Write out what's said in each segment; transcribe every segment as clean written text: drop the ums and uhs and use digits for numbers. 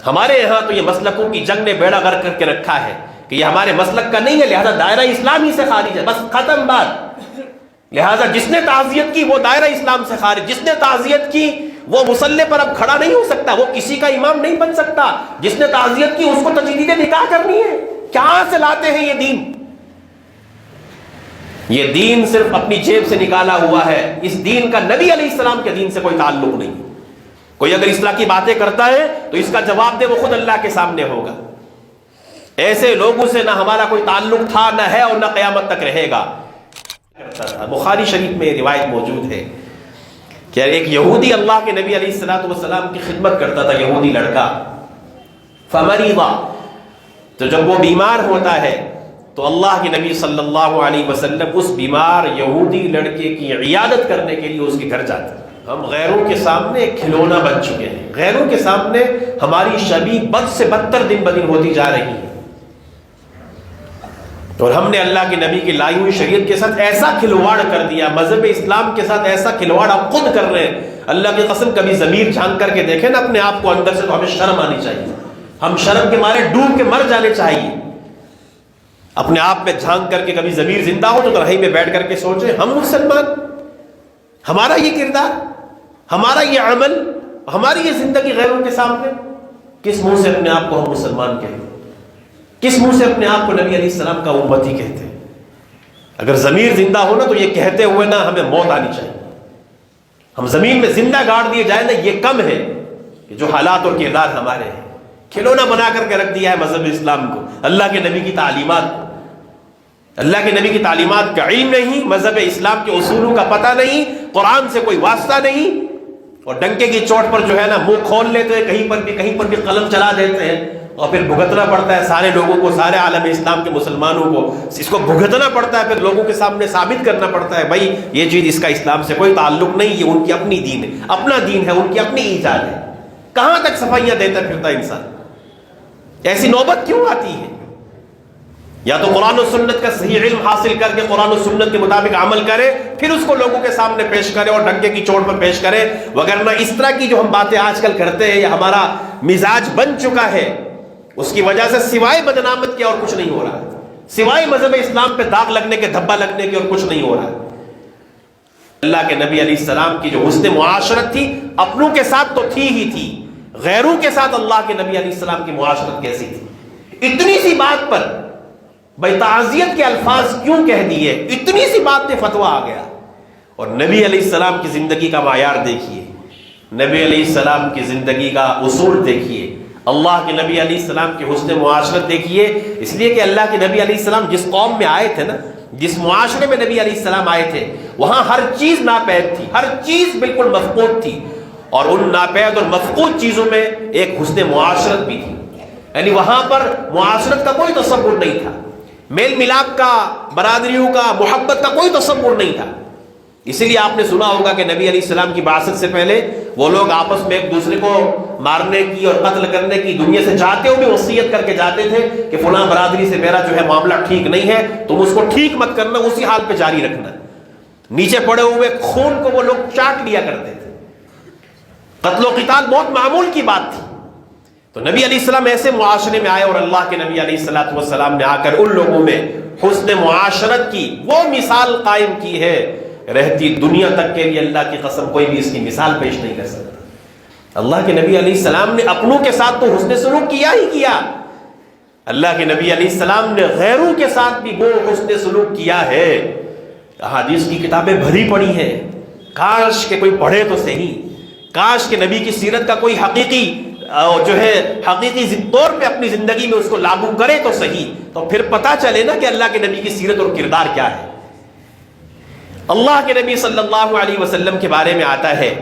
ہمارے یہاں تو یہ مسلکوں کی جنگ نے بیڑا غرق کر کے رکھا ہے کہ یہ ہمارے مسلک کا نہیں ہے، لہذا دائرہ اسلامی سے خارج ہے، بس ختم بات۔ لہذا جس نے تعزیت کی وہ دائرہ اسلام سے خارج، جس نے تعزیت کی وہ مصلی پر اب کھڑا نہیں ہو سکتا، وہ کسی کا امام نہیں بن سکتا۔ جس نے تعزیت کی اس کو تجدید نکاح کرنی ہے۔ کہاں سے لاتے ہیں یہ دین؟ یہ دین صرف اپنی جیب سے نکالا ہوا ہے، اس دین کا نبی علیہ السلام کے دین سے کوئی تعلق نہیں۔ کوئی اگر اصلاح کی باتیں کرتا ہے تو اس کا جواب دے وہ خود اللہ کے سامنے ہوگا۔ ایسے لوگوں سے نہ ہمارا کوئی تعلق تھا، نہ ہے اور نہ قیامت تک رہے گا۔ بخاری شریف میں روایت موجود ہے کہ ایک یہودی اللہ کے نبی علیہ الصلوۃ والسلام کی خدمت کرتا تھا، یہودی لڑکا، فمرض، تو جب وہ بیمار ہوتا ہے تو اللہ کے نبی صلی اللہ علیہ وسلم اس بیمار یہودی لڑکے کی عیادت کرنے کے لیے اس کے گھر جاتے ہیں۔ ہم غیروں کے سامنے ایک کھلونا بن چکے ہیں، غیروں کے سامنے ہماری شبیہ بد سے بدتر دن بدن ہوتی جا رہی ہے، اور ہم نے اللہ کے نبی کی لائی ہوئی شریعت کے ساتھ ایسا کھلواڑ کر دیا، مذہب اسلام کے ساتھ ایسا کھلواڑ ہم خود کر رہے ہیں۔ اللہ کی قسم کبھی ضمیر جھانک کر کے دیکھیں نا اپنے آپ کو اندر سے، تو ہمیں شرم آنی چاہیے، ہم شرم کے مارے ڈوب کے مر جانے چاہیے۔ اپنے آپ میں جھانک کر کے کبھی ضمیر زندہ ہو تو تنہائی میں بیٹھ کر کے سوچیں، ہم مسلمان، ہمارا یہ کردار، ہمارا یہ عمل، ہماری یہ زندگی غیروں کے سامنے، کس منہ سے اپنے آپ کو ہم مسلمان کہتے ہیں؟ کس منہ سے اپنے آپ کو نبی علیہ السلام کا امتی کہتے ہیں؟ اگر ضمیر زندہ ہو نا تو یہ کہتے ہوئے نا ہمیں موت آنی چاہیے۔ ہم زمین میں زندہ گاڑ دیے جائیں نا، یہ کم ہے کہ جو حالات اور کردار ہمارے ہیں۔ کھلونا بنا کر کے رکھ دیا ہے مذہب اسلام کو، اللہ کے نبی کی تعلیمات، اللہ کے نبی کی تعلیمات کا علم نہیں، مذہب اسلام کے اصولوں کا پتہ نہیں، قرآن سے کوئی واسطہ نہیں، اور ڈنکے کی چوٹ پر جو ہے نا منہ کھول لیتے ہیں، کہیں پر بھی قلم چلا دیتے ہیں، اور پھر بھگتنا پڑتا ہے سارے لوگوں کو، سارے عالم اسلام کے مسلمانوں کو اس کو بھگتنا پڑتا ہے، پھر لوگوں کے سامنے ثابت کرنا پڑتا ہے بھائی یہ چیز اس کا اسلام سے کوئی تعلق نہیں، یہ ان کی اپنی دین ہے، اپنا دین ہے، ان کی اپنی ایجاد ہے۔ کہاں تک صفائیاں دیتا پھرتا انسان؟ ایسی نوبت کیوں آتی ہے؟ یا تو قرآن و سنت کا صحیح علم حاصل کر کے قرآن و سنت کے مطابق عمل کرے، پھر اس کو لوگوں کے سامنے پیش کرے اور ڈنکے کی چوٹ پر پیش کرے، وگرنہ اس طرح کی جو ہم باتیں آج کل کرتے ہیں، یہ ہمارا مزاج بن چکا ہے، اس کی وجہ سے سوائے بدنامت کے اور کچھ نہیں ہو رہا، سوائے مذہب اسلام پہ داغ لگنے کے، دھبا لگنے کے اور کچھ نہیں ہو رہا۔ اللہ کے نبی علیہ السلام کی جو حسن معاشرت تھی، اپنوں کے ساتھ تو تھی ہی تھی، غیروں کے ساتھ اللہ کے نبی علیہ السلام کی معاشرت کیسی تھی؟ اتنی سی بات پر بھائی تعزیت کے الفاظ کیوں کہہ دیے؟ اتنی سی بات پہ فتویٰ آ گیا۔ اور نبی علیہ السلام کی زندگی کا معیار دیکھیے، نبی علیہ السلام کی زندگی کا اصول دیکھیے، اللہ کے نبی علیہ السلام کی حسن معاشرت دیکھیے، اس لیے کہ اللہ کے نبی علیہ السلام جس قوم میں آئے تھے نا، جس معاشرے میں نبی علیہ السلام آئے تھے، وہاں ہر چیز ناپید تھی، ہر چیز بالکل مفقود تھی، اور ان ناپید اور مفقود چیزوں میں ایک حسن معاشرت بھی تھی، یعنی وہاں پر معاشرت کا کوئی تصور نہیں تھا، میل ملاپ کا، برادریوں کا، محبت کا کوئی تصور نہیں تھا۔ اسی لیے آپ نے سنا ہوگا کہ نبی علیہ السلام کی بعثت سے پہلے وہ لوگ آپس میں ایک دوسرے کو مارنے کی اور قتل کرنے کی، دنیا سے جاتے ہوئے وصیت کر کے جاتے تھے کہ فلاں برادری سے میرا جو ہے معاملہ ٹھیک نہیں ہے، تم اس کو ٹھیک مت کرنا، اسی حال پہ جاری رکھنا۔ نیچے پڑے ہوئے خون کو وہ لوگ چاٹ لیا کرتے تھے، قتل و قتال بہت معمول کی بات تھی۔ تو نبی علیہ السلام ایسے معاشرے میں آئے، اور اللہ کے نبی علیہ السلام نے آ کر ان لوگوں میں حسن معاشرت کی وہ مثال قائم کی ہے، رہتی دنیا تک کے لیے اللہ کی قسم کوئی بھی اس کی مثال پیش نہیں کر سکتا۔ اللہ کے نبی علیہ السلام نے اپنوں کے ساتھ تو حسن سلوک کیا ہی کیا، اللہ کے نبی علیہ السلام نے غیروں کے ساتھ بھی وہ حسن سلوک کیا ہے۔ احادیث کی کتابیں بھری پڑی ہیں، کاش کہ کوئی پڑھے تو صحیح، کاش کہ نبی کی سیرت کا کوئی حقیقی جو ہے حقیقی طور پہ اپنی زندگی میں اس کو لاگو کرے تو صحیح، تو پھر پتہ چلے نا کہ اللہ کے نبی کی سیرت اور کردار کیا ہے۔ اللہ کے نبی صلی اللہ علیہ وسلم کے بارے میں آتا ہے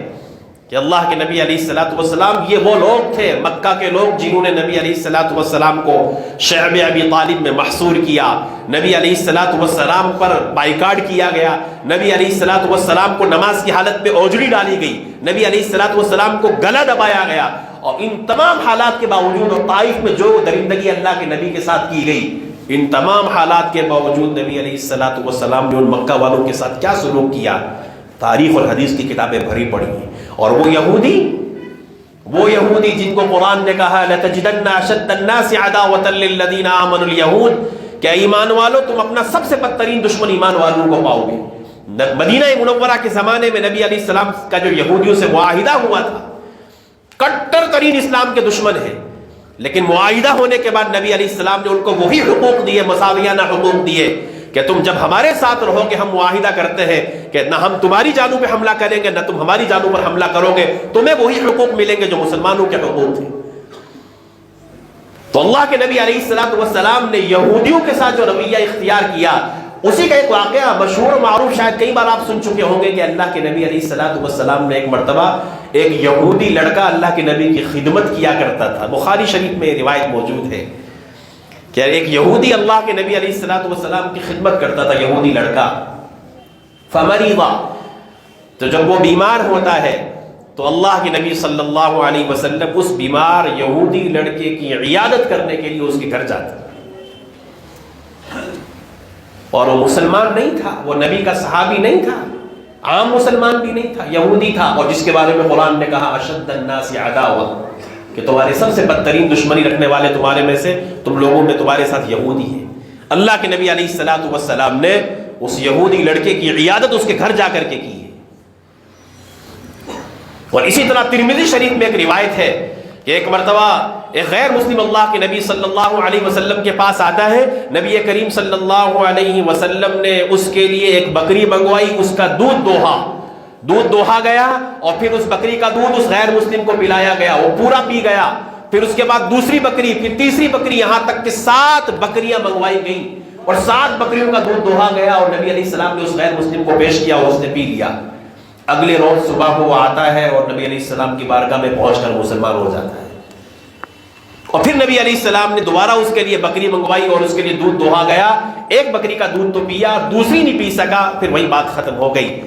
کہ اللہ کے نبی علیہ السلام یہ وہ لوگ تھے، مکہ کے لوگ، جنہوں نے نبی علیہ السلام کو شعب ابی طالب میں محصور کیا، نبی علیہ السلام پر بائیکاٹ کیا گیا، نبی علیہ السلام کو نماز کی حالت میں اوجڑی ڈالی گئی، نبی علیہ السلام کو گلا دبایا گیا، اور ان تمام حالات کے باوجود، اور طائف میں جو درندگی اللہ کے نبی کے ساتھ کی گئی، ان تمام حالات کے باوجود نبی علیہ السلام نے ان مکہ والوں کے ساتھ کیا سلوک کیا، تاریخ اور حدیث کی کتابیں بھری پڑی ہیں۔ اور وہ وہ یہودی جن کو قرآن نے کہا لَتَجِدَنَّ أَشَدَّ النَّاسِ عَدَاوَةً لِلَّذِينَ آمَنُوا الْيَهُودَ کہ ایمان والوں تم اپنا سب سے بدترین دشمن ایمان والوں کو پاؤ گے. مدینہ منورہ کے زمانے میں نبی علیہ السلام کا جو یہودیوں سے معاہدہ ہوا تھا، کٹر ترین اسلام کے دشمن ہیں، لیکن معاہدہ ہونے کے بعد نبی علیہ السلام نے ان کو وہی حقوق دیے، مساویانہ حقوق دیے کہ تم جب ہمارے ساتھ رہو گے ہم معاہدہ کرتے ہیں کہ نہ ہم تمہاری جانوں پہ حملہ کریں گے نہ تم ہماری جانوں پر حملہ کرو گے، تمہیں وہی حقوق ملیں گے جو مسلمانوں کے حقوق تھے. تو اللہ کے نبی علیہ السلام نے یہودیوں کے ساتھ جو رویہ اختیار کیا، اسی کا ایک واقعہ مشہور و معروف شاید کئی بار آپ سن چکے ہوں گے کہ اللہ کے نبی علیہ السلام نے ایک مرتبہ ایک یہودی لڑکا اللہ کے نبی کی خدمت کیا کرتا تھا. بخاری شریف میں روایت موجود ہے کہ ایک یہودی اللہ کے نبی علیہ السلام کی خدمت کرتا تھا، یہودی لڑکا. فمریض، تو جب وہ بیمار ہوتا ہے تو اللہ کے نبی صلی اللہ علیہ وسلم اس بیمار یہودی لڑکے کی عیادت کرنے کے لیے اس کے گھر جاتے. اور وہ مسلمان نہیں تھا، وہ نبی کا صحابی نہیں تھا، عام مسلمان بھی نہیں تھا، یہودی تھا، اور جس کے بارے میں قرآن نے کہا اشد الناس عداوہ کہ تمہارے سب سے بدترین دشمنی رکھنے والے تمہارے میں سے تم لوگوں میں تمہارے ساتھ یہودی ہیں. اللہ کے نبی علیہ السلام نے اس یہودی لڑکے کی عیادت اس کے گھر جا کر کے کی ہے. اور اسی طرح ترمذی شریف میں ایک روایت ہے کہ ایک مرتبہ ایک غیر مسلم اللہ کے نبی صلی اللہ علیہ وسلم کے پاس آتا ہے. نبی کریم صلی اللہ علیہ وسلم نے اس کے لیے ایک بکری منگوائی، اس کا دودھ دوہا گیا اور پھر اس بکری کا دودھ اس غیر مسلم کو پلایا گیا، وہ پورا پی گیا. پھر اس کے بعد دوسری بکری، پھر تیسری بکری، یہاں تک کہ 7 بکریاں منگوائی گئیں اور 7 بکریوں کا دودھ دوہا گیا اور نبی علیہ السلام نے اس غیر مسلم کو پیش کیا اور اس نے پی لیا. اگلے روز صبح وہ آتا ہے اور نبی علیہ السلام کی بارگاہ میں پہنچ کر مسلمان ہو جاتا ہے. اور پھر نبی علیہ السلام نے دوبارہ اس کے لیے بکری منگوائی اور اس کے لیے دودھ دوہا گیا. ایک بکری کا دودھ تو پیا، دوسری نہیں پی سکا، پھر وہی بات ختم ہو گئی.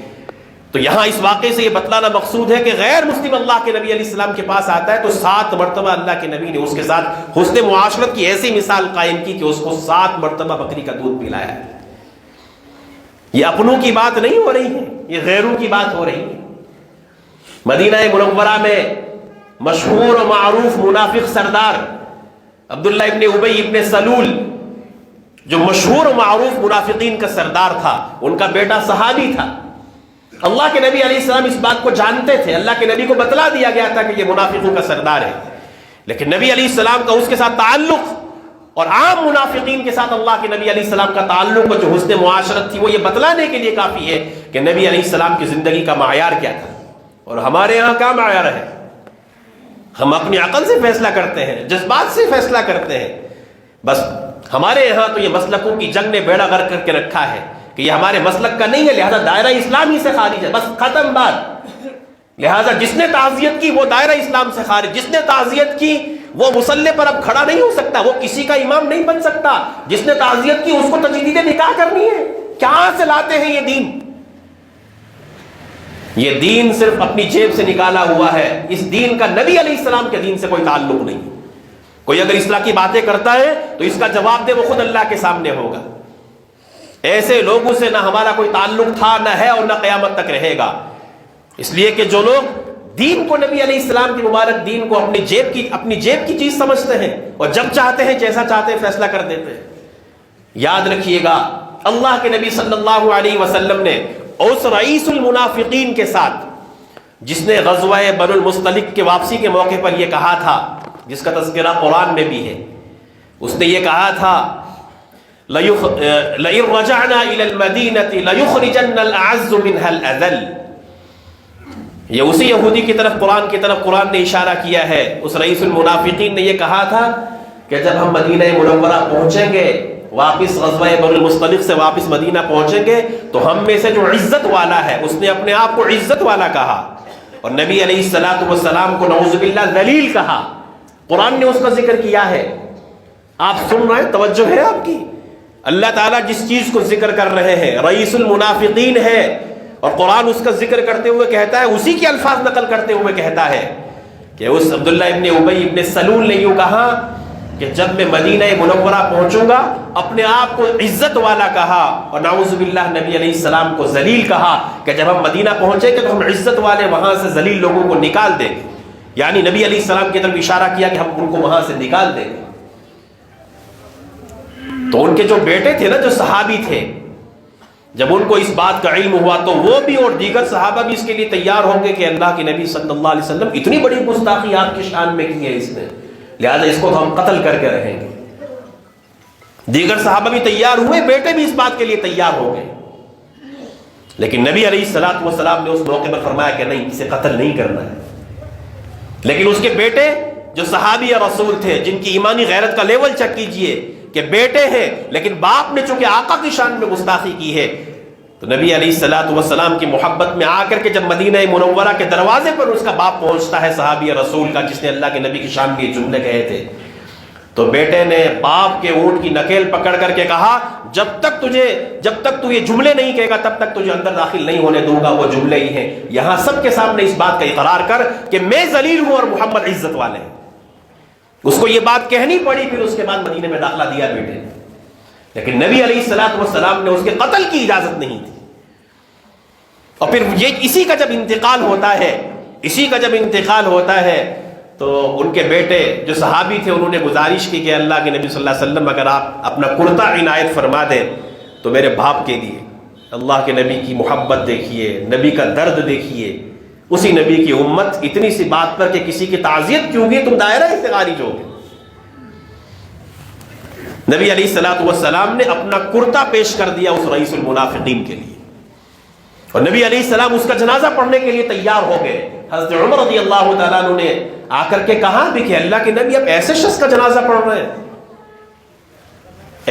تو یہاں اس واقعے سے یہ بتلانا مقصود ہے کہ غیر مسلم اللہ کے نبی علیہ السلام کے پاس آتا ہے تو 7 مرتبہ اللہ کے نبی نے اس کے ساتھ حسن معاشرت کی ایسی مثال قائم کی کہ اس کو 7 مرتبہ بکری کا دودھ پلایا ہے. یہ اپنوں کی بات نہیں ہو رہی ہے، یہ غیروں کی بات ہو رہی ہے. مدینہ منورہ میں مشہور و معروف منافق سردار عبداللہ ابن ابی ابن سلول، جو مشہور و معروف منافقین کا سردار تھا، ان کا بیٹا صحابی تھا. اللہ کے نبی علیہ السلام اس بات کو جانتے تھے، اللہ کے نبی کو بتلا دیا گیا تھا کہ یہ منافقوں کا سردار ہے، لیکن نبی علیہ السلام کا اس کے ساتھ تعلق اور عام منافقین کے ساتھ اللہ کے نبی علیہ السلام کا تعلق اور جو حسن معاشرت تھی وہ یہ بتلانے کے لیے کافی ہے کہ نبی علیہ السلام کی زندگی کا معیار کیا تھا. اور ہمارے یہاں کیا معیار ہے؟ ہم اپنی عقل سے فیصلہ کرتے ہیں، جذبات سے فیصلہ کرتے ہیں. بس ہمارے یہاں تو یہ مسلکوں کی جنگ نے بیڑا غرق کر کے رکھا ہے کہ یہ ہمارے مسلک کا نہیں ہے، لہذا دائرہ اسلامی سے خارج ہے، بس ختم بات. لہذا جس نے تعزیت کی وہ دائرہ اسلام سے خارج، جس نے تعزیت کی وہ مصلی پر اب کھڑا نہیں ہو سکتا، وہ کسی کا امام نہیں بن سکتا. جس نے تعزیت کی اس کو تجدید نکاح کرنی ہے. کہاں سے لاتے ہیں یہ دین؟ یہ دین صرف اپنی جیب سے نکالا ہوا ہے. اس دین کا نبی علیہ السلام کے دین سے کوئی تعلق نہیں. کوئی اگر اصلاح کی باتیں کرتا ہے تو اس کا جواب دے وہ خود اللہ کے سامنے ہوگا. ایسے لوگوں سے نہ ہمارا کوئی تعلق تھا، نہ ہے اور نہ قیامت تک رہے گا. اس لیے کہ جو لوگ دین کو، نبی علیہ السلام کی مبارک دین کو اپنی جیب کی چیز سمجھتے ہیں اور جب چاہتے ہیں جیسا چاہتے ہیں فیصلہ کر دیتے ہیں. یاد رکھیے گا اللہ کے نبی صلی اللہ علیہ وسلم نے اس رئیس المنافقین کے ساتھ جس نے غزوہ بنو المصطلق کے واپسی کے موقع پر یہ کہا تھا، جس کا تذکرہ قرآن میں بھی ہے، اس نے یہ کہا تھا لَئِن رَجَعْنَا إِلَى الْمَدِينَةِ لَيُخْرِجَنَّ الْأَعَزُّ مِنْهَا الْأَذَلَّ. یہ اسی یہودی کی طرف قرآن نے اشارہ کیا ہے. اس رئیس المنافقین نے یہ کہا تھا کہ جب ہم مدینہ منورہ پہنچیں گے، واپس غزوہ بنو المصطلق سے واپس مدینہ پہنچیں گے تو ہم میں سے جو عزت والا ہے، اس نے اپنے آپ کو عزت والا کہا اور نبی علیہ السلام کو نعوذ باللہ ذلیل کہا. قرآن نے اس کا ذکر کیا ہے. آپ سن رہے ہیں؟ توجہ ہے آپ کی؟ اللہ تعالیٰ جس چیز کو ذکر کر رہے ہیں رئیس المنافقین ہے اور قرآن اس کا ذکر کرتے ہوئے کہتا ہے، اسی کے الفاظ نقل کرتے ہوئے کہتا ہے کہ اس عبداللہ ابن ابی ابن سلول نے یوں کہا کہ جب میں مدینہ منورہ پہنچوں گا اپنے آپ کو عزت والا کہا اور نعوذ باللہ نبی علیہ السلام کو ذلیل کہا کہ جب ہم مدینہ پہنچیں گے تو ہم عزت والے وہاں سے ذلیل لوگوں کو نکال دیں گے. یعنی نبی علیہ السلام کی طرف اشارہ کیا کہ ہم ان کو وہاں سے نکال دیں گے. تو ان کے جو بیٹے تھے نا، جو صحابی تھے، جب ان کو اس بات کا علم ہوا تو وہ بھی اور دیگر صحابہ بھی اس کے لیے تیار ہوں گے کہ اللہ کے نبی صلی اللہ علیہ وسلم اتنی بڑی گستاخی آپ کی شان میں کی ہے اس نے، لہذا اس کو تو ہم قتل کر کے رہیں گے. دیگر صحابہ بھی تیار ہوئے، بیٹے بھی اس بات کے لیے تیار ہو گئے. لیکن نبی علیہ الصلوۃ والسلام نے اس موقع پر فرمایا کہ نہیں، اسے قتل نہیں کرنا ہے. لیکن اس کے بیٹے جو صحابی رسول تھے، جن کی ایمانی غیرت کا لیول چیک کیجئے کہ بیٹے ہیں لیکن باپ نے چونکہ آقا کی شان میں گستاخی کی ہے، تو نبی علیہ الصلوۃ والسلام کی محبت میں آ کر کے جب مدینہ منورہ کے دروازے پر اس کا باپ پہنچتا ہے، صحابی رسول کا، جس نے اللہ کے نبی کی شان میں یہ جملے کہے تھے، تو بیٹے نے باپ کے اونٹ کی نکیل پکڑ کر کے کہا جب تک تو یہ جملے نہیں کہے گا تب تک تجھے اندر داخل نہیں ہونے دوں گا. وہ جملے ہی ہیں، یہاں سب کے سامنے اس بات کا اقرار کر کہ میں ذلیل ہوں اور محمد عزت والے ہیں. اس کو یہ بات کہنی پڑی، پھر اس کے بعد مدینے میں داخلہ دیا بیٹے نے. لیکن نبی علیہ الصلوۃ والسلام نے اس کے قتل کی اجازت نہیں تھی. اور پھر یہ اسی کا جب انتقال ہوتا ہے تو ان کے بیٹے جو صحابی تھے انہوں نے گزارش کی کہ اللہ کے نبی صلی اللہ علیہ وسلم اگر آپ اپنا کرتا عنایت فرما دیں تو میرے باپ کے لیے. اللہ کے نبی کی محبت دیکھیے، نبی کا درد دیکھیے، اسی نبی کی امت اتنی سی بات پر کہ کسی کی تعزیت کیوں گی، تم دائرہ سے خارج ہو گے. نبی علیہ الصلوۃ والسلام نے اپنا کرتا پیش کر دیا اس رئیس المنافقین کے لیے، اور نبی علیہ السلام اس کا جنازہ پڑھنے کے لیے تیار ہو گئے. حضرت عمر رضی اللہ تعالیٰ عنہ نے آ کر کے کہا بھی کہ اللہ کے نبی آپ ایسے شخص کا جنازہ پڑھ رہے ہیں،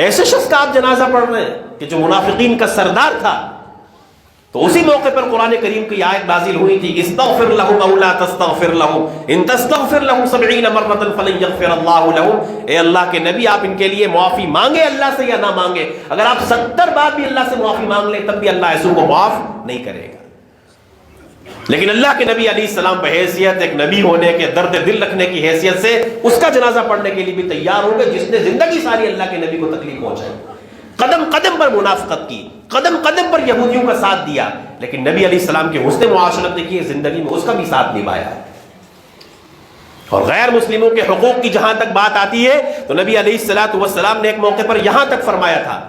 ایسے شخص کا آپ جنازہ پڑھ رہے ہیں کہ جو منافقین کا سردار تھا. تو اسی موقع پر قرآن کریم کی آیت نازل ہوئی تھی، استغفر لهم او لا تستغفر لهم ان تستغفر لهم 70 مرة فلن يغفر الله لهم. اے اللہ کے نبی آپ ان کے لیے معافی مانگے اللہ سے یا نہ مانگے، اگر آپ 70 بار بھی اللہ سے معافی مانگ لیں تب بھی اللہ ایسوں کو معاف نہیں کرے گا. لیکن اللہ کے نبی علیہ السلام بحیثیت ایک نبی ہونے کے، درد دل رکھنے کی حیثیت سے اس کا جنازہ پڑھنے کے لیے بھی تیار ہو گئے، جس نے زندگی ساری اللہ کے نبی کو تکلیف پہنچائی، قدم قدم پر منافقت کی، قدم قدم پر یہودیوں کا ساتھ دیا، لیکن نبی علیہ السلام کے حسن معاشرت کی زندگی میں اس کا بھی ساتھ نبھایا ہے. اور غیر مسلموں کے حقوق کی جہاں تک بات آتی ہے تو نبی علیہ الصلوۃ والسلام نے ایک موقع پر یہاں تک فرمایا تھا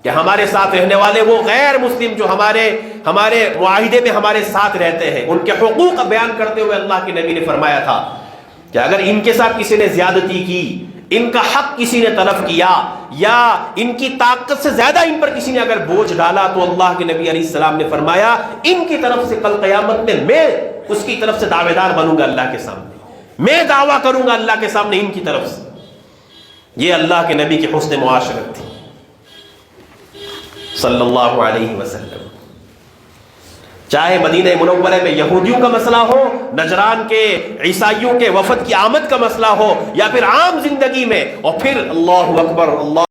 کہ ہمارے ساتھ رہنے والے وہ غیر مسلم جو ہمارے معاہدے میں ہمارے ساتھ رہتے ہیں، ان کے حقوق کا بیان کرتے ہوئے اللہ کے نبی نے فرمایا تھا کہ اگر ان کے ساتھ کسی نے زیادتی کی، ان کا حق کسی نے طلب کیا، یا ان کی طاقت سے زیادہ ان پر کسی نے اگر بوجھ ڈالا، تو اللہ کے نبی علیہ السلام نے فرمایا ان کی طرف سے کل قیامت میں اس کی طرف سے دعوے دار بنوں گا اللہ کے سامنے، میں دعویٰ کروں گا اللہ کے سامنے ان کی طرف سے. یہ اللہ کے نبی کی حسن معاشرت تھی صلی اللہ علیہ وسلم. چاہے مدینہ منورہ میں یہودیوں کا مسئلہ ہو، نجران کے عیسائیوں کے وفد کی آمد کا مسئلہ ہو، یا پھر عام زندگی میں، اور پھر اللہ اکبر اللہ